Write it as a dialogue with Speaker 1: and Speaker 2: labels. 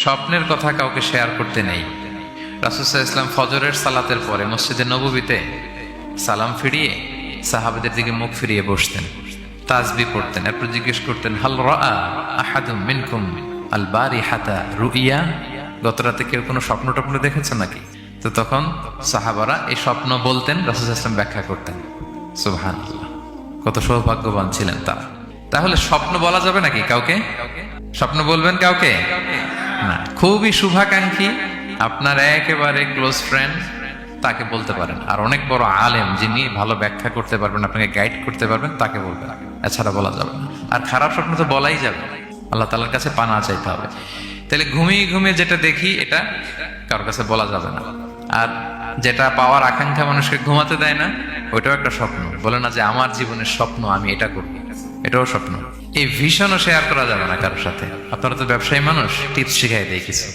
Speaker 1: স্বপ্নের কথা কাউকে শেয়ার করতে নেই। রাসূল সাল্লাল্লাহু আলাইহি ওয়াসাল্লাম ফজরের সালাতের পরে মসজিদে নববীতে সালাম ফিরিয়ে সাহাবাদের দিকে মুখ ফিরিয়ে বসতেন, তাসবিহ পড়তেন, এরপর জিজ্ঞেস করতেন, হাল রাআ আহাদুম মিনকুম আল বারিহাতা রুইয়া, গত রাতে কেউ কোনো স্বপ্ন টপ্ন দেখেছে নাকি? তো তখন সাহাবারা এই স্বপ্ন বলতেন, রাসূল সাল্লাল্লাহু আলাইহি ওয়াসাল্লাম ব্যাখ্যা করতেন। সুবহানাল্লাহ, কত সৌভাগ্যবান ছিলেন তারা। তাহলে স্বপ্ন বলা যাবে নাকি কাউকে? স্বপ্ন বলবেন কাউকে না। খুবই শুভাকাঙ্ক্ষী, আপনার একেবারে ক্লোজ ফ্রেন্ড, তাকে বলতে পারেন। আর অনেক বড় আলেম যিনি ভালো ব্যাখ্যা করতে পারবেন, আপনাকে গাইড করতে পারবেন, তাকে বলবেন। এছাড়া বলা যাবে না। আর খারাপ স্বপ্ন তো বলাই যাবে, আল্লাহ তাআলার কাছে পানা চাইতে হবে। তাহলে ঘুমিয়ে ঘুমিয়ে যেটা দেখি এটা কারোর কাছে বলা যাবে না। আর যেটা পাওয়ার আকাঙ্ক্ষা মানুষকে ঘুমাতে দেয় না, ওইটাও একটা স্বপ্ন। বলে না যে আমার জীবনের স্বপ্ন আমি এটা করব, এটাও স্বপ্ন। এই ভিশনও শেয়ার করা যাবে না কারোর সাথে। আপনারা তো ব্যবসায়ী মানুষ, টিপস শিখাই দেয় কিছু।